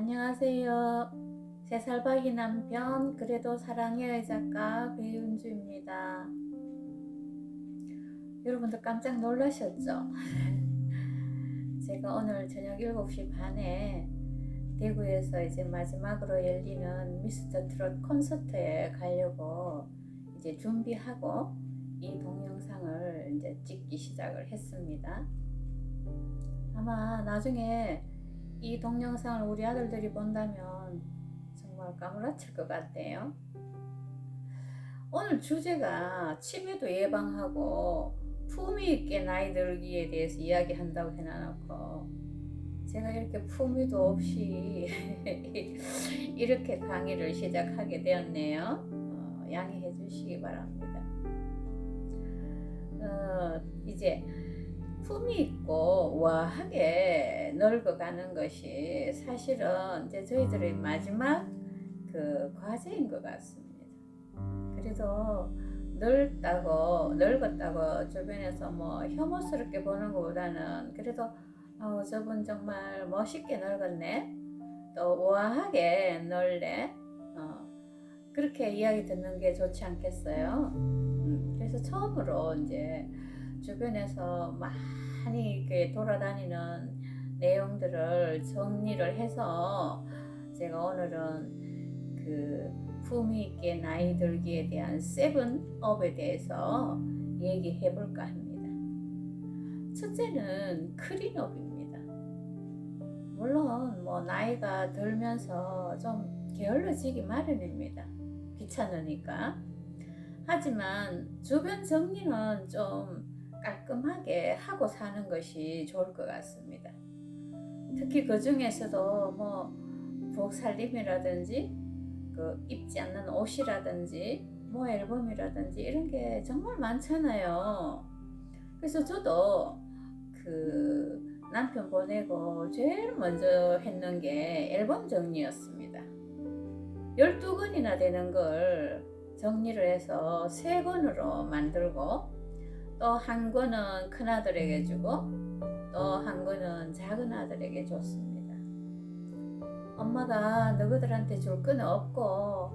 안녕하세요. 3살박이 남편 그래도 사랑해요 작가 배윤주입니다. 여러분들 깜짝 놀라셨죠? 제가 오늘 저녁 7시 반에 대구에서 이제 마지막으로 열리는 미스터 트롯 콘서트에 가려고 이제 준비하고 이 동영상을 이제 찍기 시작을 했습니다. 아마 나중에 이 동영상을 우리 아들들이 본다면 정말 까무라칠 것 같네요. 오늘 주제가 치매도 예방하고 품위 있게 나이 들기에 대해서 이야기한다고 해놔놓고 제가 이렇게 품위도 없이 이렇게 강의를 시작하게 되었네요. 양해해 주시기 바랍니다. 이제 품위 있고 우아하게 늙어가는 것이 사실은 이제 저희들의 마지막 그 과제인 것 같습니다. 그래도 늙었다고 주변에서 뭐 혐오스럽게 보는 것보다는 그래도 저분 정말 멋있게 늙었네, 또 우아하게 늙네, 그렇게 이야기 듣는 게 좋지 않겠어요? 그래서 처음으로 이제 주변에서 많이 이렇게 돌아다니는 내용들을 정리를 해서 제가 오늘은 그 품위 있게 나이 들기에 대한 7업에 대해서 얘기해 볼까 합니다. 첫째는 클린업입니다. 물론 뭐 나이가 들면서 좀 게을러지기 마련입니다. 귀찮으니까. 하지만 주변 정리는 좀 깔끔하게 하고 사는 것이 좋을 것 같습니다. 특히 그 중에서도 뭐 부엌 살림이라든지 그 입지 않는 옷이라든지 뭐 앨범이라든지 이런 게 정말 많잖아요. 그래서 저도 그 남편 보내고 제일 먼저 했는 게 앨범 정리였습니다. 12권이나 되는 걸 정리를 해서 3권으로 만들고 또 한 권은 큰아들에게 주고 또 한 권은 작은아들에게 줬습니다. 엄마가 너희들한테 줄 건 없고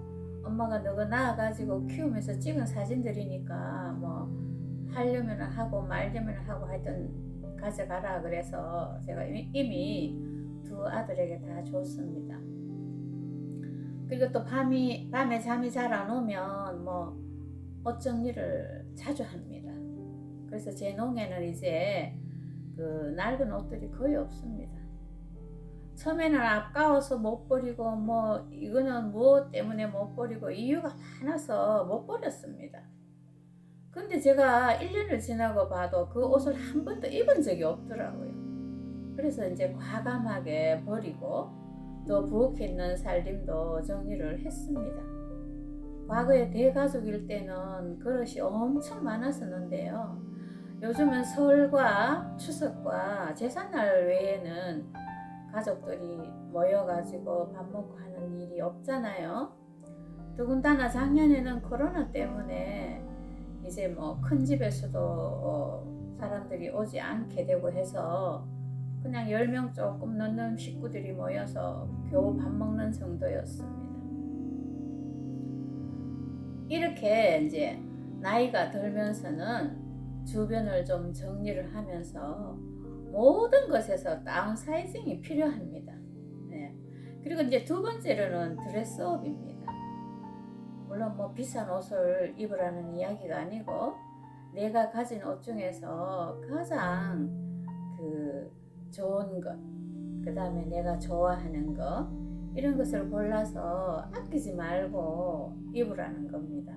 엄마가 너희 낳아가지고 키우면서 찍은 사진들이니까 뭐 하려면 하고 말려면 하고 하여튼 가져가라 그래서 제가 이미 2 아들에게 다 줬습니다. 그리고 또 밤에 잠이 잘 안 오면 뭐 옷 정리를 자주 합니다. 그래서 제 농에는 이제 그 낡은 옷들이 거의 없습니다. 처음에는 아까워서 못 버리고 뭐 이거는 무엇 때문에 못 버리고 이유가 많아서 못 버렸습니다. 근데 제가 1년을 지나고 봐도 그 옷을 한 번도 입은 적이 없더라고요. 그래서 이제 과감하게 버리고 또 부엌에 있는 살림도 정리를 했습니다. 과거에 대가족일 때는 그릇이 엄청 많았었는데요. 요즘은 설과 추석과 제삿날 외에는 가족들이 모여가지고 밥 먹고 하는 일이 없잖아요. 더군다나 작년에는 코로나 때문에 이제 뭐 큰 집에서도 사람들이 오지 않게 되고 해서 그냥 10명 조금 넘는 식구들이 모여서 겨우 밥 먹는 정도였습니다. 이렇게 이제 나이가 들면서는 주변을 좀 정리를 하면서 모든 것에서 다운사이징이 필요합니다. 네. 그리고 이제 2번째로는 드레스업입니다. 물론 뭐 비싼 옷을 입으라는 이야기가 아니고 내가 가진 옷 중에서 가장 그 좋은 것, 그 다음에 내가 좋아하는 것, 이런 것을 골라서 아끼지 말고 입으라는 겁니다.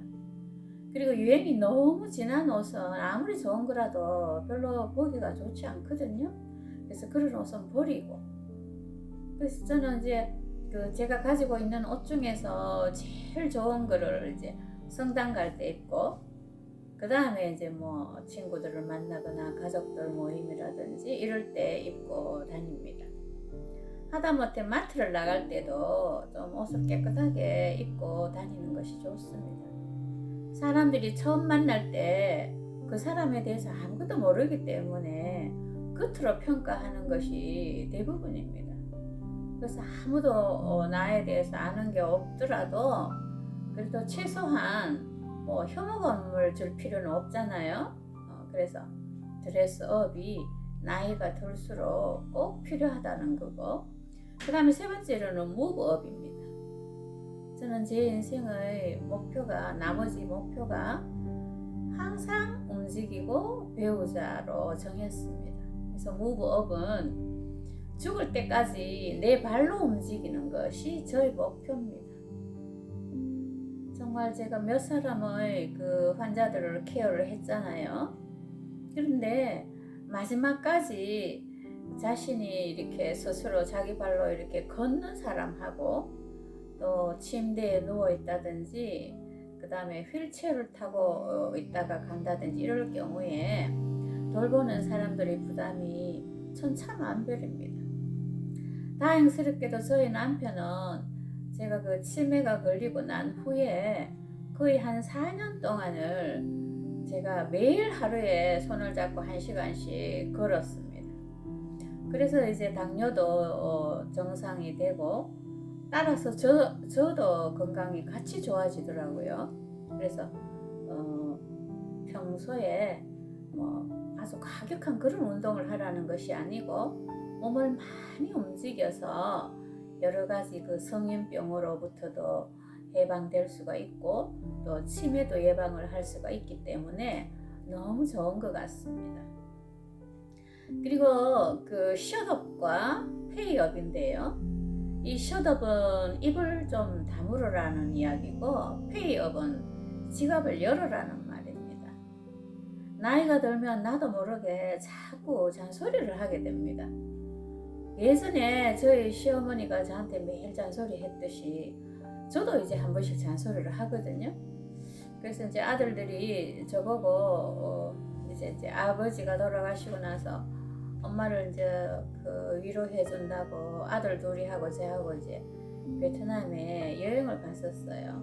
그리고 유행이 너무 진한 옷은 아무리 좋은 거라도 별로 보기가 좋지 않거든요. 그래서 그런 옷은 버리고, 그래서 저는 이제 제가 가지고 있는 옷 중에서 제일 좋은 거를 이제 성당 갈 때 입고, 그 다음에 이제 뭐 친구들을 만나거나 가족들 모임이라든지 이럴 때 입고 다닙니다. 하다못해 마트를 나갈 때도 좀 옷을 깨끗하게 입고 다니는 것이 좋습니다. 사람들이 처음 만날 때 그 사람에 대해서 아무것도 모르기 때문에 겉으로 평가하는 것이 대부분입니다. 그래서 아무도 나에 대해서 아는 게 없더라도 그래도 최소한 뭐 혐오감을 줄 필요는 없잖아요. 그래서 드레스업이 나이가 들수록 꼭 필요하다는 거고, 그 다음에 세 번째로는 무브업입니다. 저는 제 인생의 목표가, 나머지 목표가 항상 움직이고 배우자로 정했습니다. 그래서 무브업은 죽을 때까지 내 발로 움직이는 것이 저의 목표입니다. 정말 제가 몇 사람의 그 환자들을 케어를 했잖아요. 그런데 마지막까지 자신이 이렇게 스스로 자기 발로 이렇게 걷는 사람하고, 또 침대에 누워 있다든지 그 다음에 휠체어를 타고 있다가 간다든지 이럴 경우에 돌보는 사람들의 부담이 천차만별입니다. 다행스럽게도 저희 남편은 제가 그 치매가 걸리고 난 후에 거의 한 4년 동안을 제가 매일 하루에 손을 잡고 1시간씩 걸었습니다. 그래서 이제 당뇨도 정상이 되고, 따라서 저도 건강이 같이 좋아지더라고요. 그래서 평소에 뭐 아주 과격한 그런 운동을 하라는 것이 아니고, 몸을 많이 움직여서 여러 가지 그 성인병으로부터도 예방될 수가 있고, 또 치매도 예방을 할 수가 있기 때문에 너무 좋은 것 같습니다. 그리고 그 셧업과 페이업인데요. 이 셧업은 입을 좀 다물으라는 이야기고, 페이업은 지갑을 열어라는 말입니다. 나이가 들면 나도 모르게 자꾸 잔소리를 하게 됩니다. 예전에 저희 시어머니가 저한테 매일 잔소리 했듯이 저도 이제 한 번씩 잔소리를 하거든요. 그래서 이제 아들들이 저보고 이제 아버지가 돌아가시고 나서 엄마를 이제 그 위로해 준다고 아들 둘이 하고 저하고 이제 베트남에 여행을 갔었어요.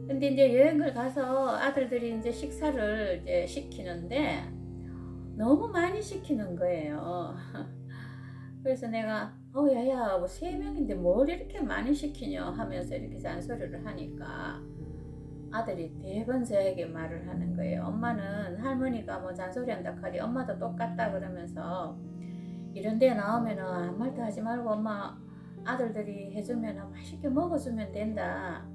근데 이제 여행을 가서 아들들이 이제 식사를 이제 시키는데 너무 많이 시키는 거예요. 그래서 내가 야야 뭐 3명인데 뭘 이렇게 많이 시키냐 하면서 이렇게 잔소리를 하니까 아들이 대번 저에게 말을 하는 거예요. 엄마는 할머니가 뭐 잔소리한다 하니 엄마도 똑같다 그러면서, 이런 데 나오면은 아무 말도 하지 말고 엄마 아들들이 해주면 맛있게 먹어주면 된다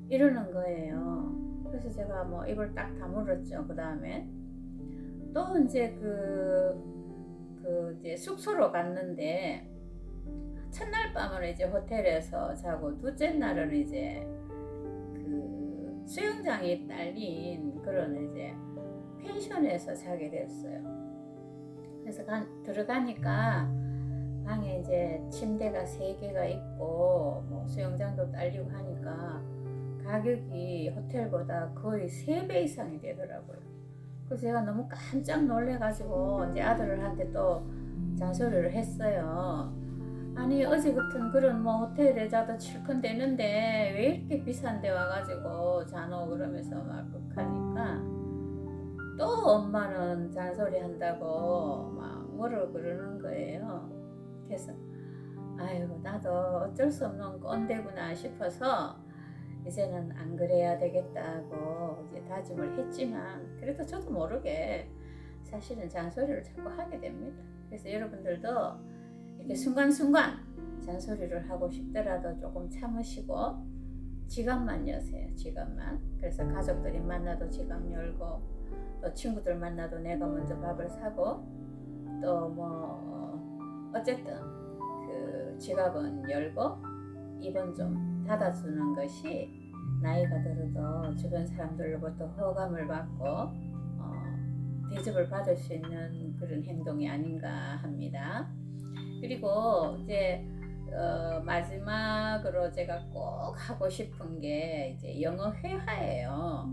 이러는 거예요. 그래서 제가 뭐 입을 딱 다물었죠. 그 다음에 또 이제 이제 숙소로 갔는데, 첫날 밤을 이제 호텔에서 자고 둘째 날은 이제 그 수영장이 딸린 그런 이제 펜션에서 자게 됐어요. 그래서 들어가니까 방에 이제 침대가 3개가 있고 뭐 수영장도 딸리고 하니까 가격이 호텔보다 거의 3배 이상이 되더라고요. 그래서 제가 너무 깜짝 놀래가지고 이제 아들한테 또 잔소리를 했어요. 아니 어제 같은 그런 뭐 호텔에 자도 칠컨대는데 왜 이렇게 비싼 데 와가지고 자노 그러면서 막 극하니까, 또 엄마는 잔소리 한다고 막 뭐라 그러는 거예요. 그래서 아이고 나도 어쩔 수 없는 꼰대구나 싶어서 이제는 안 그래야 되겠다고 이제 다짐을 했지만, 그래도 저도 모르게 사실은 잔소리를 자꾸 하게 됩니다. 그래서 여러분들도 이렇게 순간순간 잔소리를 하고 싶더라도 조금 참으시고 지갑만 여세요. 지갑만. 그래서 가족들이 만나도 지갑 열고, 또 친구들 만나도 내가 먼저 밥을 사고, 또 뭐 어쨌든 그 지갑은 열고 입은 좀 닫아주는 것이 나이가 들어도 주변 사람들로부터 호감을 받고 대접을 받을 수 있는 그런 행동이 아닌가 합니다. 그리고 이제 마지막으로 제가 꼭 하고 싶은 게 이제 영어 회화예요.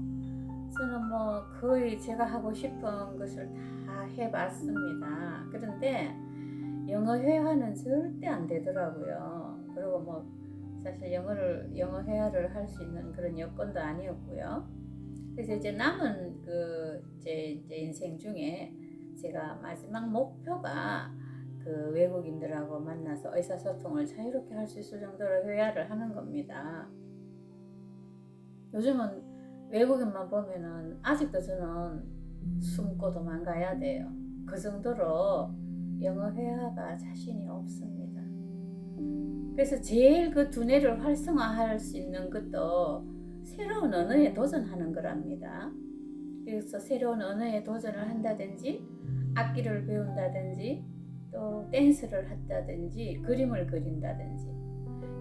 저는 뭐 거의 제가 하고 싶은 것을 다 해봤습니다. 그런데 영어 회화는 절대 안 되더라고요. 그리고 뭐 사실 영어 회화를 할 수 있는 그런 여건도 아니었고요. 그래서 이제 남은 제 인생 중에 제가 마지막 목표가 그 외국인들하고 만나서 의사소통을 자유롭게 할 수 있을 정도로 회화를 하는 겁니다. 요즘은 외국인만 보면은 아직도 저는 숨고 도망가야 돼요. 그 정도로 영어 회화가 자신이 없습니다. 그래서 제일 그 두뇌를 활성화할 수 있는 것도 새로운 언어에 도전하는 거랍니다. 그래서 새로운 언어에 도전을 한다든지 악기를 배운다든지 또 댄스를 한다든지 그림을 그린다든지.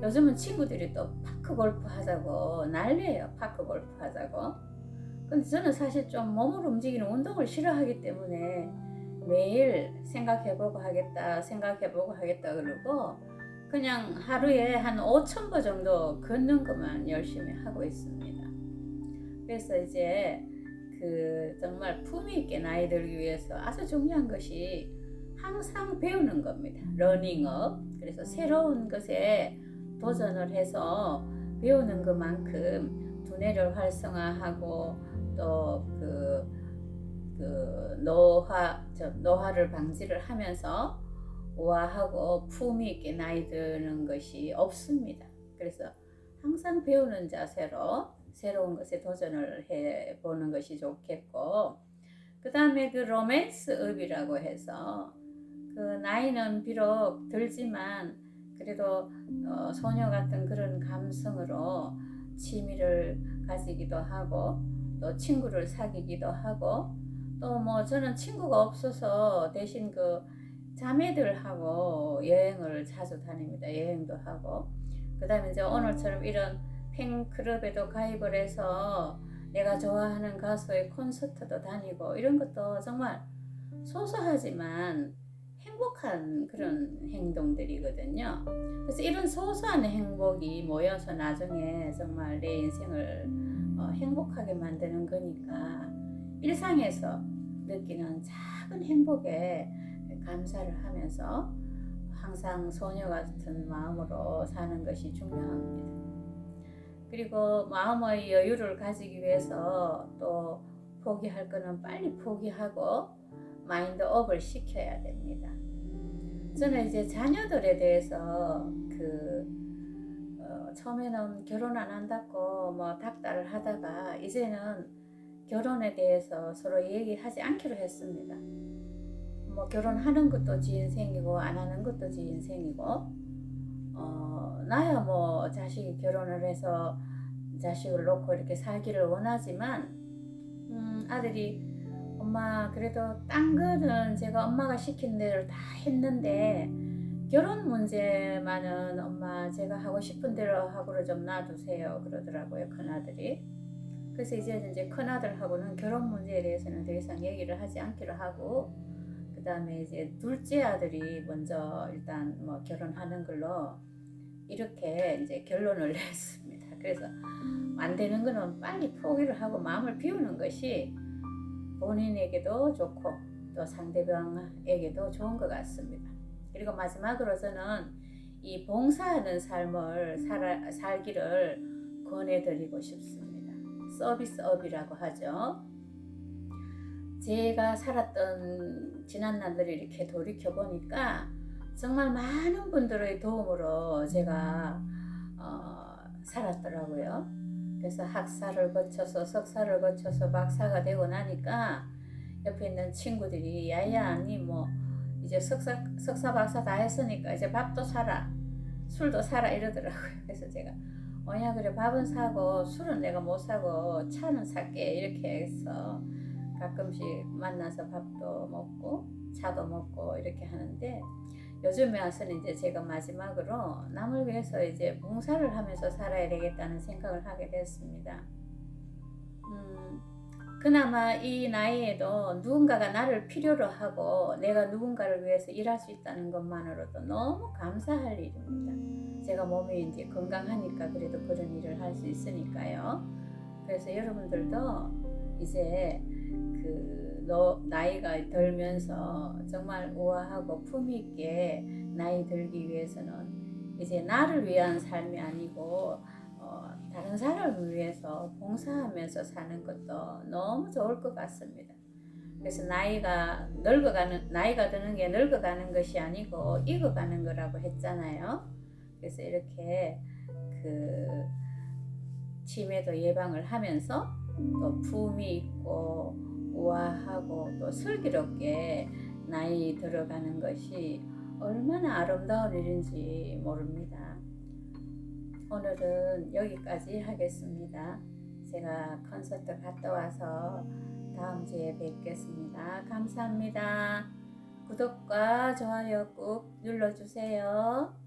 요즘은 친구들이 또 파크 골프 하자고 난리예요. 파크 골프 하자고. 근데 저는 사실 좀 몸을 움직이는 운동을 싫어하기 때문에 매일 생각해보고 하겠다 그러고 그냥 하루에 한 5,000보 정도 걷는 것만 열심히 하고 있습니다. 그래서 이제 그 정말 품위 있게 나이 들기 위해서 아주 중요한 것이 항상 배우는 겁니다. 러닝업. 그래서 새로운 것에 도전을 해서 배우는 것만큼 두뇌를 활성화하고 또 노화를 방지를 하면서 우아하고 품위 있게 나이 드는 것이 없습니다. 그래서 항상 배우는 자세로 새로운 것에 도전을 해보는 것이 좋겠고, 그 다음에 그 로맨스업이라고 해서 그 나이는 비록 들지만 그래도 소녀 같은 그런 감성으로 취미를 가지기도 하고 또 친구를 사귀기도 하고 또 뭐 저는 친구가 없어서 대신 그 자매들하고 여행을 자주 다닙니다. 여행도 하고 그 다음에 이제 오늘처럼 이런 팬클럽에도 가입을 해서 내가 좋아하는 가수의 콘서트도 다니고 이런 것도 정말 소소하지만 행복한 그런 행동들이거든요. 그래서 이런 소소한 행복이 모여서 나중에 정말 내 인생을 행복하게 만드는 거니까 일상에서 느끼는 작은 행복에 감사를 하면서 항상 소녀 같은 마음으로 사는 것이 중요합니다. 그리고 마음의 여유를 가지기 위해서 또 포기할 거는 빨리 포기하고 마인드업을 시켜야 됩니다. 저는 이제 자녀들에 대해서 처음에는 결혼 안 한다고 뭐 닥달을 하다가 이제는 결혼에 대해서 서로 얘기하지 않기로 했습니다. 뭐 결혼하는 것도 지 인생이고 안 하는 것도 지 인생이고 나야 뭐 자식이 결혼을 해서 자식을 놓고 이렇게 살기를 원하지만 아들이 엄마 그래도 딴 거는 제가 엄마가 시킨 대로 다 했는데 결혼 문제만은 엄마 제가 하고 싶은 대로 하고를 좀 놔두세요 그러더라고요, 큰아들이. 그래서 이제 큰아들하고는 결혼 문제에 대해서는 더 이상 얘기를 하지 않기로 하고 그 다음에 이제 둘째 아들이 먼저 일단 뭐 결혼하는 걸로 이렇게 이제 결론을 냈습니다. 그래서 안 되는 거는 빨리 포기를 하고 마음을 비우는 것이 본인에게도 좋고 또 상대방에게도 좋은 것 같습니다. 그리고 마지막으로 저는 이 봉사하는 삶을 살기를 권해드리고 싶습니다. 서비스업이라고 하죠. 제가 살았던 지난 날들을 이렇게 돌이켜 보니까 정말 많은 분들의 도움으로 제가 살았더라고요. 그래서 학사를 거쳐서 석사를 거쳐서 박사가 되고 나니까 옆에 있는 친구들이 야야 니 뭐 이제 석사 박사 다 했으니까 이제 밥도 사라 술도 사라 이러더라고요. 그래서 제가 야 그래 밥은 사고 술은 내가 못 사고 차는 살게 이렇게 해서 가끔씩 만나서 밥도 먹고 차도 먹고 이렇게 하는데 요즘에 와서는 이제 제가 마지막으로 남을 위해서 이제 봉사를 하면서 살아야 되겠다는 생각을 하게 됐습니다. 그나마 이 나이에도 누군가가 나를 필요로 하고 내가 누군가를 위해서 일할 수 있다는 것만으로도 너무 감사할 일입니다. 제가 몸이 이제 건강하니까 그래도 그런 일을 할 수 있으니까요. 그래서 여러분들도 이제 나이가 들면서 정말 우아하고 품위 있게 나이 들기 위해서는 이제 나를 위한 삶이 아니고 다른 사람을 위해서 봉사하면서 사는 것도 너무 좋을 것 같습니다. 그래서 나이가 드는 게 늙어가는 것이 아니고 익어가는 거라고 했잖아요. 그래서 이렇게 그 치매도 예방을 하면서 또 품이 있고 우아하고 또 슬기롭게 나이 들어가는 것이 얼마나 아름다운 일인지 모릅니다. 오늘은 여기까지 하겠습니다. 제가 콘서트 갔다 와서 다음 주에 뵙겠습니다. 감사합니다. 구독과 좋아요 꾹 눌러주세요.